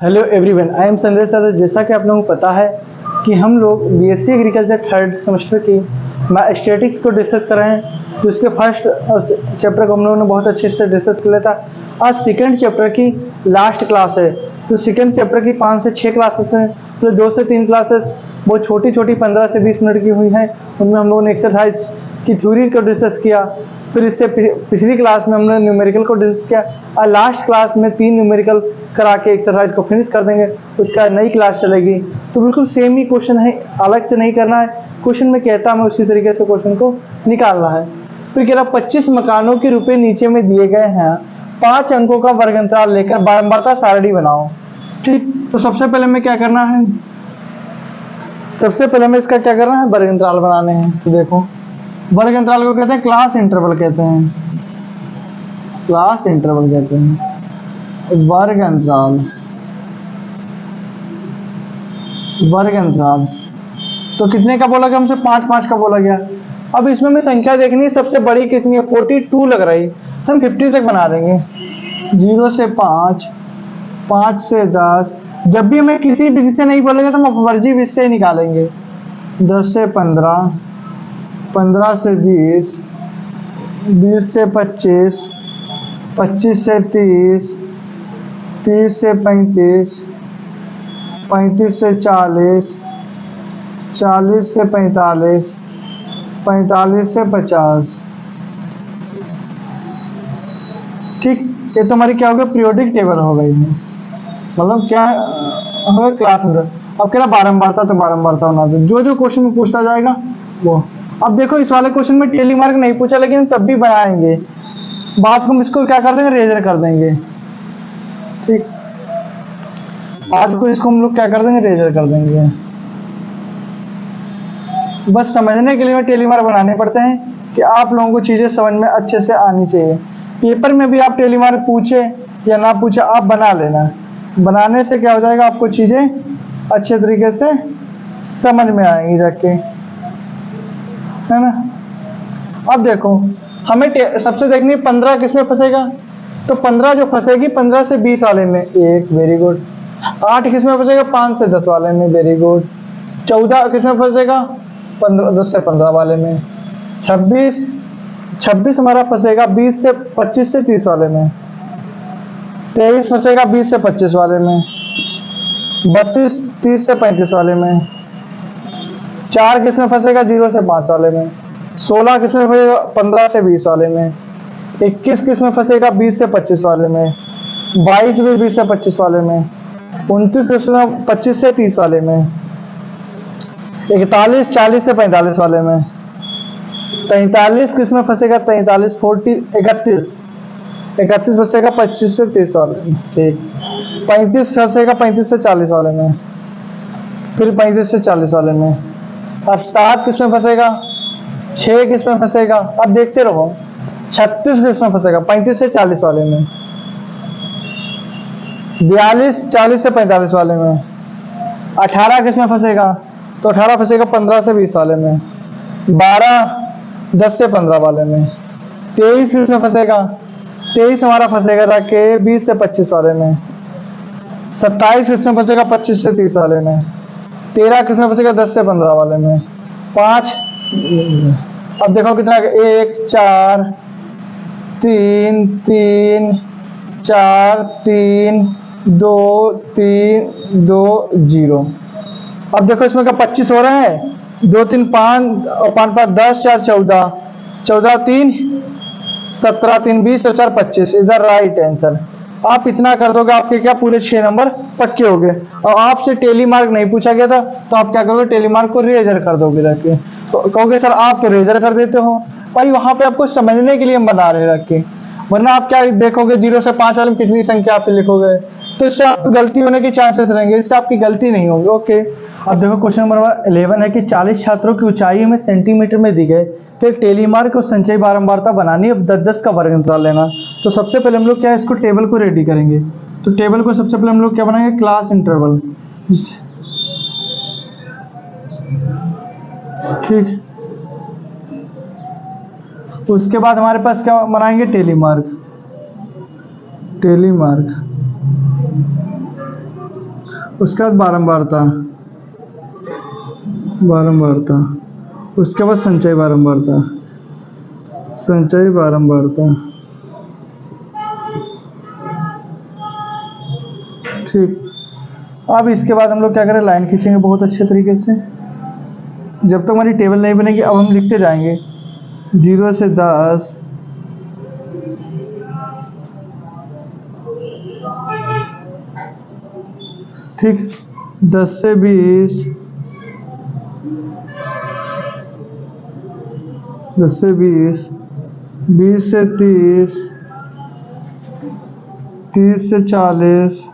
Hello everyone, I am Sanjay sir. जैसा कि आप लोगों को पता है कि हम लोग बीएससी एग्रीकल्चर थर्ड सेमेस्टर की स्टैटिक्स को डिस्कस कर रहे हैं। तो उसके फर्स्ट चैप्टर को हम लोगों ने बहुत अच्छे से डिस्कस कर लिया था। आज सेकंड चैप्टर की लास्ट क्लास है। तो सेकंड चैप्टर की 5 से 6 क्लासेस हैं। तो 2 से 3 क्लासेस बहुत छोटी छोटी 15 से 20 मिनट की हुई हैं। उनमें हम लोगों ने एक्सरसाइज की थ्योरी को डिस्कस किया। फिर इससे पिछली क्लास में हमने न्यूमेरिकल को डिस्कस किया और लास्ट क्लास में 3 न्यूमेरिकल करा के एक्सरसाइज को फिनिश कर देंगे। उसका नई क्लास चलेगी। तो बिल्कुल सेम ही क्वेश्चन है, अलग से नहीं करना है। क्वेश्चन में कहता हमें उसी तरीके से क्वेश्चन को निकालना है। फिर कह रहा 25 मकानों के रुपए नीचे में दिए गए हैं, 5 अंकों का वर्ग अंतराल लेकर बारंबारता सारणी बनाओ। ठीक, तो सबसे पहले हमें क्या करना है, सबसे पहले हमें इसका क्या करना है, वर्ग अंतराल बनाने हैं। तो देखो, वर्ग अंतराल को कहते हैं क्लास इंटरवल कहते हैं, क्लास इंटरवल कहते हैं। वर्ग अंतराल, वर्ग अंतराल तो कितने का बोला गया हमसे, 5 5 का बोला गया। अब इसमें हमें संख्या देखनी है, सबसे बड़ी कितनी है, 42 लग रही। तो हम 50 तक बना देंगे। 0 से 5, 5 से 10। जब भी हमें किसी विधि से नहीं बोलेंगे तो हम अपवर्जी विधि से ही निकालेंगे। 10 से 15, 15 से 20, 20 से 25, 25 से 30, 30 से 35, 35 से 40, 40 से 45, 45 से 50। ठीक, ये तो हमारी क्या हो गया, पीरियोडिक टेबल हो गई है। मतलब क्या हो गया, क्लास में। अब कह रहा बारंबारता, तो बारंबारता होना दो। जो जो क्वेश्चन में पूछता जाएगा वो। अब देखो, इस वाले क्वेश्चन में टेली मार्क नहीं पूछा, लेकिन तब भी बनाएंगे। बाद को हम इसको क्या कर देंगे, रेजर कर देंगे। ठीक, आज को इसको हम लोग क्या कर देंगे, रेजर कर देंगे। बस समझने के लिए में टेलीमार्क बनाने पड़ते हैं कि आप लोगों को चीजें समझ में अच्छे से आनी चाहिए। पेपर में भी आप टेलीमार्क पूछे या ना पूछे, आप बना लेना। बनाने से क्या हो जाएगा, आपको चीजें अच्छे तरीके से समझ में आएंगी जाके, है ना। अब देखो, हमें सबसे देखनी है 15 किसमें फंसेगा। तो 15 जो फंसेगी 15 से 20 वाले में, एक, वेरी गुड। 8 किसमें फंसेगा, 5 से 10 वाले में, वेरी गुड। 14 किसमें फंसेगा, 10 से 15 वाले में। 26 हमारा फंसेगा 20 से 25 से 30 वाले में। 23 फंसेगा 20 से 25 वाले में। 32 30 से 35 वाले में। 4 किसमें फंसेगा, 0 से 5 वाले में। 16 किसमें फंसेगा, 15 से 20 वाले में। 21 किसमें फंसेगा, 20 से 25 वाले में। 22 भी 20 से 25 वाले में। 29 किसमें, 25 से 30 वाले में। 41 40 से 45 वाले में। 43 किसमें फंसेगा, 43 31 31 फंसेगा 25 से 30 वाले में। ठीक, 35 फंसेगा 35 से 40 वाले में। फिर 35 से 40 वाले में। अब 7 किसमें फंसेगा, 6 किसमें फंसेगा, अब देखते रहो। 36 किसमें फंसेगा, 35 से 40 वाले में। 42 40 से 45 वाले में। 18 किसमें फंसेगा, तो 18 फंसेगा 15 से 20 वाले में। 12 10 से 15 वाले में। 23 किसमें फंसेगा, 23 हमारा फंसेगा जाके 20 से 25 वाले में। 27 किसमें फंसेगा, 25 से 30 वाले में। 13 किसमें फंसेगा, 10 से 15 वाले में। 5, अब देखो कितना, 1 4 3 3 4 3 2 3 2 0। अब देखो इसमें क्या 25 हो रहा है, 2 3 5 और 5 5 10 4 14 14 3 17 3 20 और 4 25। इधर राइट आंसर। आप इतना कर दोगे, आपके क्या पूरे 6 नंबर पक्के हो गए। और आपसे टेली मार्क नहीं पूछा गया था, तो आप क्या करोगे, टेली मार्क को रेजर कर दोगे जाके। तो कहोगे सर आप तो रेजर कर देते हो भाई, वहां पे आपको समझने के लिए हम बना रहे रखे। वरना आप क्या देखोगे, 0 से 5 वाले में कितनी संख्या आप लिखोगे, तो इससे आपकी गलती होने के चांसेस रहेंगे। इससे आपकी गलती नहीं होगी। ओके, अब देखो क्वेश्चन नंबर 11 है कि 40 छात्रों की ऊंचाई हमें सेंटीमीटर में दी गई। फिर टेलीमार्क और संचयी बारंबारता बनानी है, 10-10 का वर्ग अंतराल लेना। तो सबसे पहले हम लोग क्या है, इसको टेबल को रेडी करेंगे। तो टेबल को सबसे पहले हम लोग क्या बनाएंगे, क्लास इंटरवल। ठीक, उसके बाद हमारे पास क्या बनाएंगे, टेलीमार्क। टेलीमार्क उसके बाद बारंबारता, उसके बाद संचय बारंबारता, ठीक। अब इसके बाद हम लोग क्या करें, लाइन खींचेंगे बहुत अच्छे तरीके से। जब तक हमारी टेबल नहीं बनेगी अब हम लिखते जाएंगे 0 से 10, ठीक, 10 से 20, 10 से 20, 20 से 30, 30 से 40।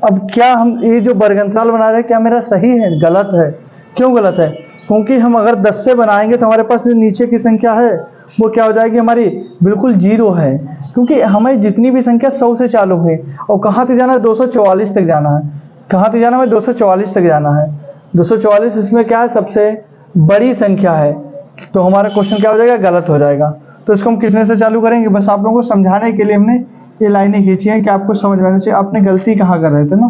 अब क्या हम ये जो वर्ग अंतराल बना रहे हैं क्या मेरा सही है, गलत है? क्यों गलत है? क्योंकि हम अगर 10 से बनाएंगे तो हमारे पास जो नीचे की संख्या है वो क्या हो जाएगी, हमारी बिल्कुल 0 है। क्योंकि हमें जितनी भी संख्या 100 से चालू हुई और कहाँ तक जाना है, 244 तक जाना है। कहाँ तक जाना है, 244 तक जाना है। 244 इसमें क्या है, सबसे बड़ी संख्या है। तो हमारा क्वेश्चन क्या हो जाएगा, गलत हो जाएगा। तो इसको हम कितने से चालू करेंगे, बस आप लोगों को समझाने के लिए हमने ये लाइनें खींची हैं कि आपको समझ में आना चाहिए आपने गलती कहाँ कर रहे थे ना।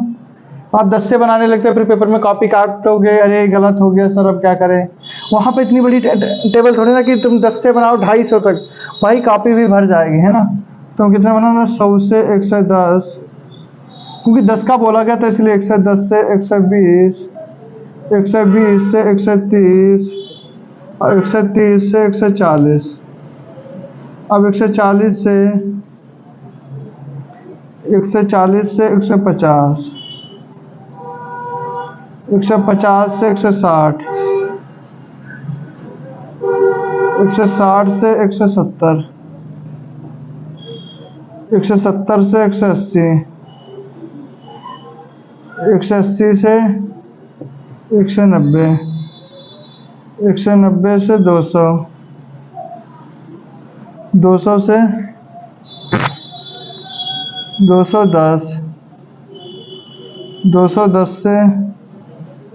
आप 10 से बनाने लगते हैं, फिर पेपर में कॉपी काटोगे, अरे गलत हो गया सर अब क्या करें। वहाँ पे इतनी बड़ी टेबल थोड़ी ना कि तुम 10 से बनाओ 250 तक, भाई कॉपी भी भर जाएगी, है ना। तो कितना बनाना, 100 से 110, क्योंकि 10 का बोला गया तो इसलिए 110 से 120, 120 से 130 और 130 से 140। अब 140 से 150, 150 से 160, 160 से 170, 170 से 180, 180 से 190, 190 से 200, 200 से 210, 210 से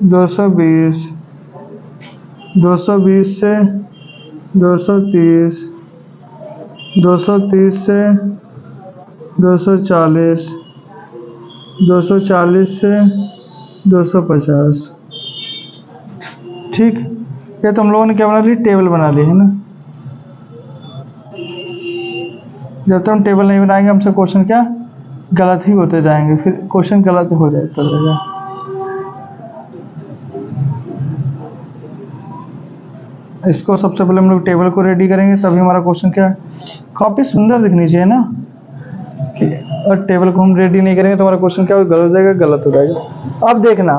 220, 220 से 230, 230 से 240, 240 से 250। ठीक, ये तो हम लोगों ने क्या बना ली, टेबल बना ली, है ना। जब तक हम टेबल नहीं बनाएंगे हमसे क्वेश्चन क्या गलत ही होते जाएंगे, फिर क्वेश्चन गलत हो जाता रहेगा। इसको सबसे पहले हम लोग टेबल को रेडी करेंगे, तभी हमारा क्वेश्चन क्या काफी सुंदर दिखनी चाहिए ना। कि और टेबल को हम रेडी नहीं करेंगे तो हमारा क्वेश्चन क्या गलत हो जाएगा, गलत हो जाएगा। अब देखना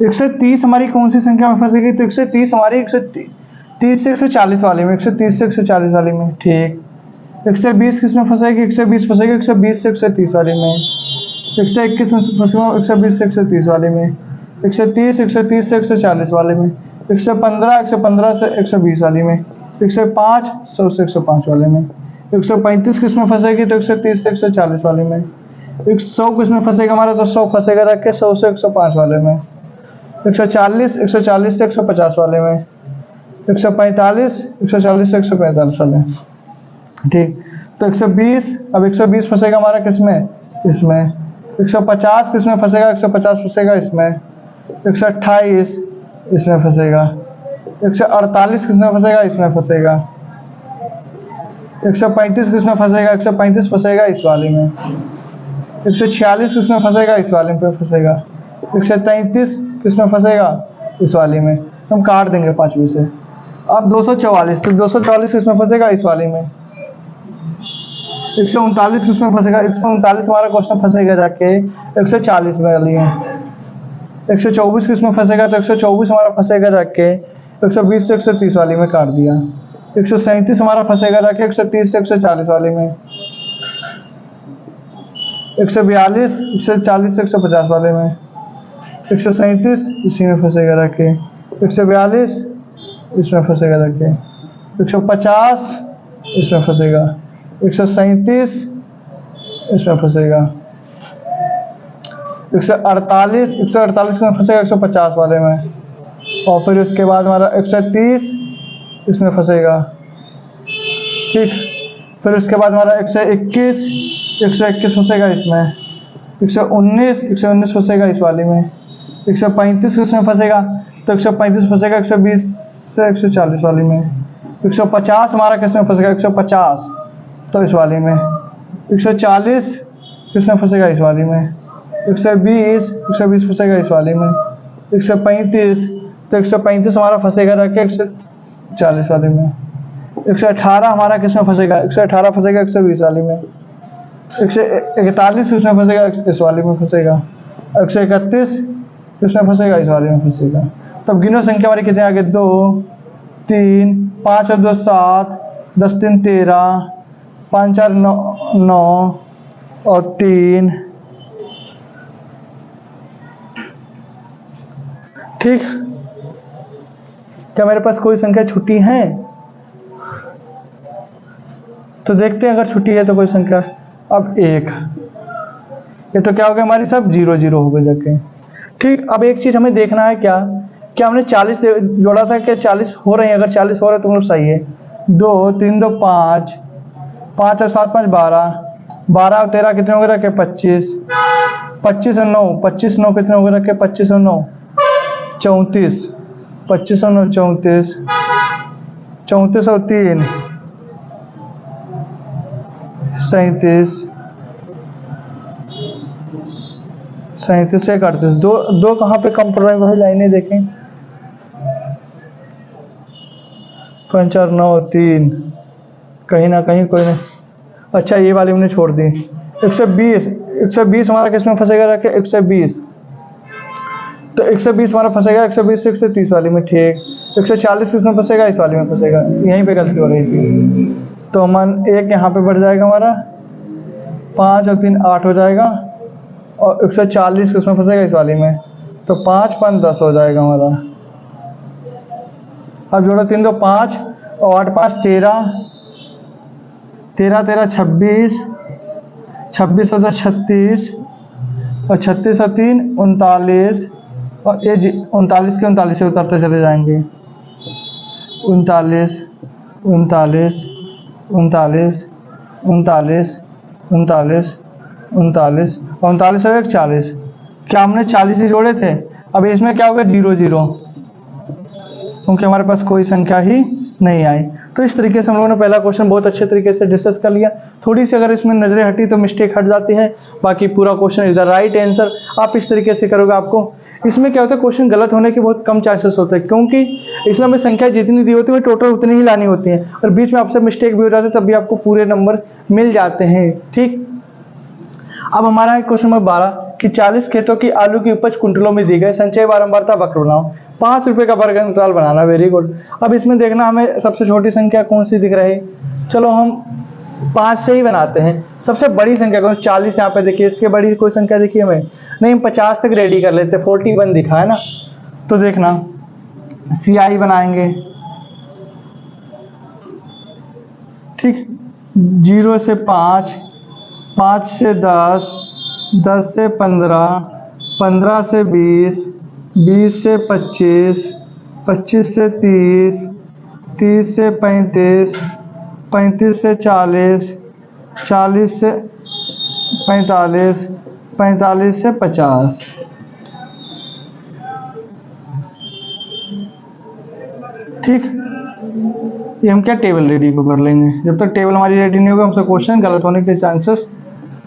130 हमारी कौन सी संख्या में फंसेगी, तो 130 हमारी 130 से 140 वाले में, 130 से 140 वाले में, ठीक। 120 किस में फंसेगी, 120 फंसेगी 120 से 130 वाले में। 121 में फंसेगा 120 से 130 वाले में। 130 130 से 140 वाले में। 115 115 से 120 वाली में। 105 100 से 105 वाले में। 135 किस में फंसेगी, तो 130 से 140 वाले में। 100 किस में फंसेगा हमारा, तो 100 फंसेगा रख के 100 से 105 वाले में। 140 140 से 150 वाले में। 145 140 से 145 वाले में, ठीक। तो 120, अब 120 फंसेगा हमारा किसमें, इसमें। 150 किसमें फंसेगा, 150 फंसेगा इसमें। 128 इसमें फंसेगा। 148 किसमें फंसेगा, इसमें फंसेगा। 135 किसमें फंसेगा, 135 फंसेगा इस वाले में। 146 किसमें फंसेगा, इस वाले में फंसेगा। 133 किसमें फंसेगा, इस वाले में। हम काट देंगे पांचवी से। अब 244, तो 244 किसमें फंसेगा, इस वाले में। 139 किसमें फंसेगा, 139 हमारा क्वेश्चन फंसेगा जाके 140 में वाली है। 124 किसमें फंसेगा, तो 124 हमारा फंसेगा जाके 120 से 130 वाली में, काट दिया। 137 हमारा फंसेगा जाके 130 से 140 वाली में। 142 140 से 150 वाले में। 137 इसी में फंसेगा जाके। 142 इसमें फंसेगा जाके। 150 इसमें फंसेगा। 137 इसमें फंसेगा। 148 में फंसेगा 150 वाले में। और फिर उसके बाद हमारा 130 इसमें फंसेगा, ठीक। फिर उसके बाद हमारा 121 फंसेगा इसमें, 119 फंसेगा इस वाले में, 135 इसमें फंसेगा, तो 135 फंसेगा 120 से 140 वाली में, 150 हमारा किस में फंसेगा, 150 तो इस वाली में, 140 किस में फंसेगा, इस वाली में, 120 फंसेगा इस वाली में, 135 तो 135 हमारा फंसेगा जाके 140 वाली में, 118 हमारा किस में फंसेगा, 118 फंसेगा 120 वाली में, 141 इसमें फंसेगा, इस वाली में फंसेगा, 131 इसमें फंसेगा, इस वाली में फंसेगा। तो अब गिनो संख्या हमारी कितने आगे, 2 3 5 और 2 7, 10 3 13, 5 4 9 और 3, ठीक। क्या मेरे पास कोई संख्या छुट्टी है? तो देखते हैं अगर छुट्टी है तो कोई संख्या। अब 1, ये तो क्या हो गया, हमारी सब 0 0 हो गए जाके, ठीक। अब एक चीज हमें देखना है, क्या हमने 40 जोड़ा था, क्या 40 हो रहे हैं? अगर 40 हो रहे हैं तो मतलब सही है। 2 3 2 5, 5 और 7 5 12, 12 और 13 कितने हो गए रखे, 25, 25 और 9, 25 9 कितने हो गए रखे, 25 और 9 34, 25 और 9 34, 34 और 3 37, 37 से 38, दो कहाँ पे कम पड़ रहा है वही लाइनें देखें, 5 और 9 और 3 कहीं ना कहीं कोई नहीं। अच्छा ये वाली हमने छोड़ दी। 120 हमारा किस में फंसेगा रखे, 120 तो 120 हमारा फंसेगा 120 से 130 वाली में, ठीक। 140 किस में फंसेगा, इस वाली में फंसेगा, यहीं पे गलती हो रही थी। तो मन 1 यहाँ पे बढ़ जाएगा हमारा, 5 और 3 8 हो जाएगा, और 140 किस में फंसेगा, इस वाली में, तो 5 5 10 हो जाएगा हमारा। अब जोड़ो 3 2 5 और 8 5 13, 13 13 26, 26 और 36, और 36 और 3 39, और ये 39 के 39 से उतरते चले जाएंगे, 39 39 39 39 39 39 और 39 और 40। क्या हमने 40 ही जोड़े थे? अब इसमें क्या होगा, 0 0, क्योंकि हमारे पास कोई संख्या ही नहीं आई। तो इस तरीके से हम लोगों ने पहला क्वेश्चन बहुत अच्छे तरीके से डिस्कस कर लिया। थोड़ी सी अगर इसमें नजरें हटी तो मिस्टेक हट जाती है, बाकी पूरा question is the right answer. आप इस तरीके से करोगे, आपको इसमें क्या होता है, क्वेश्चन गलत होने के बहुत कम चांसेस होते हैं, क्योंकि इसमें हमें संख्या जितनी दी होती है वो टोटल उतनी ही लानी होती है, और बीच में आपसे मिस्टेक भी हो जाते हैं तब भी आपको पूरे नंबर मिल जाते हैं, ठीक। अब हमारा है क्वेश्चन नंबर 12 कि 40 खेतों की आलू की उपज कुंटलों में दी गई, संचय बारंबारता वक्र बनाओ, 5 रुपए का वर्ग अंतराल बनाना। Very good. अब इसमें देखना हमें सबसे छोटी संख्या कौन सी दिख रही, चलो हम 5 से ही बनाते हैं। सबसे बड़ी संख्या कौन, 40 यहाँ पे देखिए, इसके बड़ी कोई संख्या देखिए हमें नहीं, हम 50 तक रेडी कर लेते, 41 दिखा है ना। तो देखना CI बनाएंगे, ठीक। 0 से 5, 5 से 10, 10 से 15, 15 से 20, 20 से 25, 25 से 30, 30 से 35, 35 से 40, 40 से 45, 45 से 50, ठीक। ये हम क्या टेबल रेडी को कर लेंगे, जब तक टेबल हमारी रेडी नहीं होगा हमसे क्वेश्चन गलत होने के चांसेस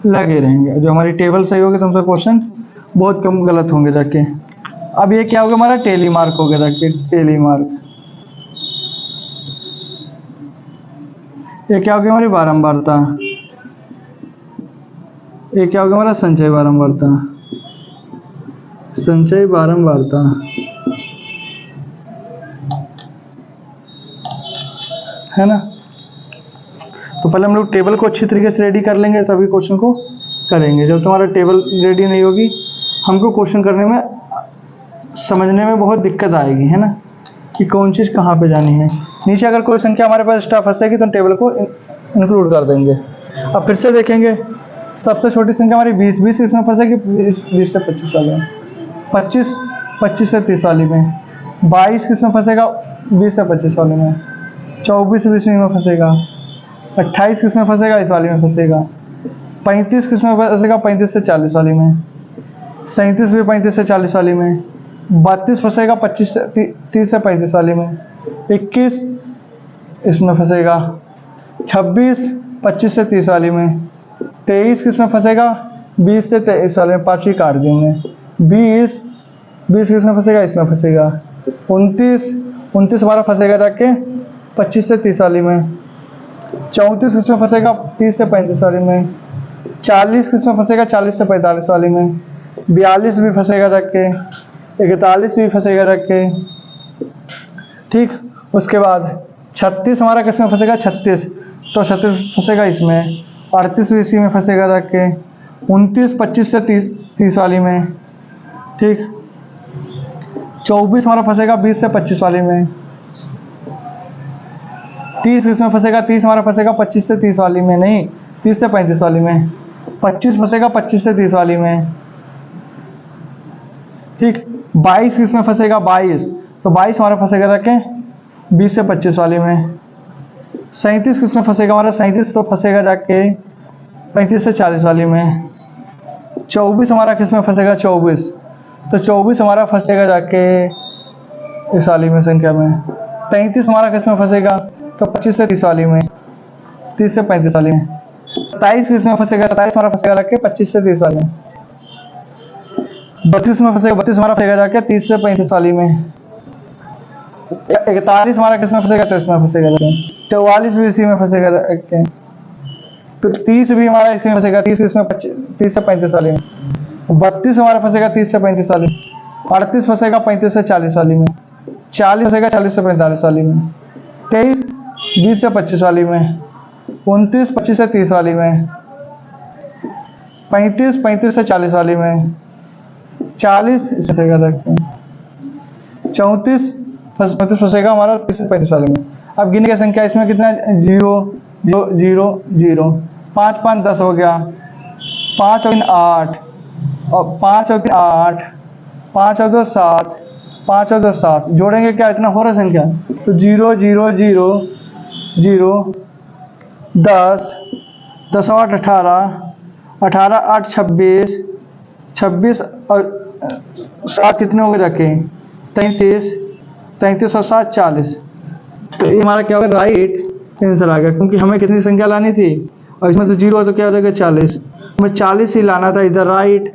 लगे रहेंगे। जो हमारी टेबल सही होगी तो हमसे क्वेश्चन बहुत कम गलत होंगे जाके। अब ये क्या हो गया, हमारा टेली मार्क हो गया जाके, टेली मार्क। ये क्या हो गया, हमारी बारंबारता। ये क्या हो गया, हमारा संचय बारंबारता, संचय बारंबारता, है ना। तो पहले हम लोग टेबल को अच्छी तरीके से रेडी कर लेंगे तभी क्वेश्चन को करेंगे। जब तुम्हारा टेबल रेडी नहीं होगी हमको क्वेश्चन करने में, समझने में बहुत दिक्कत आएगी, है ना, कि कौन चीज़ कहाँ पे जानी है। नीचे अगर कोई संख्या हमारे पास एक्स्ट्रा फंसेगी तो टेबल को इंक्लूड कर देंगे। अब फिर से देखेंगे, सबसे छोटी संख्या हमारी 20, 20 इसमें फंसेगी 20 से 25 वाले में, 25 से 30 वाली में, 22 किसमें फंसेगा 20 से 25 वाले में, 24 20 में फंसेगा, 28 किस में फंसेगा? इस वाली में फंसेगा। 35 किस में फंसेगा? 35 से 40 वाली में। 37 भी 35 से 40 वाली में। 32 फंसेगा 25 से 30 से 35 वाली में। 21 इसमें फंसेगा। 26 25 से 30 वाली में। 23 किस में फंसेगा? 20 से 23 वाले में, पाँचवीं काट दी हमने। 20 किस में फंसेगा? इसमें फंसेगा। 29 हमारा फंसेगा जाके 25 से 30 वाली में। 34 किस में फंसेगा? 30 से 35 वाली में। 40 किस में फंसेगा? 40 से 45 वाली में। 42 भी फंसेगा जाके। 41 भी फंसेगा जाके। ठीक, उसके बाद 36 हमारा किस में फंसेगा? 36, तो 36 फंसेगा इसमें। 38 भी इसी में फंसेगा जाके। 29 25 से 30 वाली में। ठीक, 24 हमारा फंसेगा 20 से 25 वाली में। 30 इसमें फंसेगा। 30 हमारा फंसेगा 25 से 30 वाली में, नहीं 30 से 35 वाली में। 25 फंसेगा 25 से 30 वाली में। ठीक, 22 इसमें फंसेगा 22, तो 22 हमारा फंसेगा जाके 20 से 25 वाली में। 37 किसमें फंसेगा? हमारा 37 तो फंसेगा जाके 35 से 40 वाली में। 24 हमारा किसमें फंसेगा? 24, तो 24 हमारा फंसेगा जाके इस वाली में संख्या में। 33 हमारा किसमें फंसेगा? तो 25 से 30 वाली में। 30 से 35 वाली में। 27 किसमें फंसेगा? 27 हमारा फंसेगा जाके 25 से 30 वाली में। 32 में फंसेगा। 32 हमारा फंसेगा जाके 30 से 35 वाली में। 41 हमारा किसमें फंसेगा? तो इसमें फंसेगा जाके। 44 भी इसी में फंसेगा जाके। फिर 30 भी हमारा इसी में फंसेगा। 30 इसमें 30 से 35 वाली में। 32 हमारा फंसेगा 30 से 35 वाली में। 38 फंसेगा 35 से 40 वाली में। 40 फंसेगा 40 से 45 वाली में। 23 20 से 25 वाली में। 29 25 से 30 वाली में। 35 35 से 40 वाली में। 40 इसमें फंसेगा जाके। 34 35 फंसेगा हमारा 30 से 35 वाली में। अब गिनने की संख्या इसमें कितना? 0 0 0 0। 5 5 10 हो गया। 5 और 8 और 5 और 8, 5 और 2 7, 5 और 2 7, जोड़ेंगे क्या? इतना हो रहा संख्या, तो 0 0 0 0 10 10 और 8 18, 18 8 26, 26 और 7 कितने हो गए जाके? 33, 33 और 7 40। तो ये हमारा क्या होगा? राइट आंसर आ गया, क्योंकि हमें कितनी संख्या लानी थी और इसमें तो 0 है, तो क्या हो जाएगा? 40। हमें 40 ही लाना था इधर, राइट।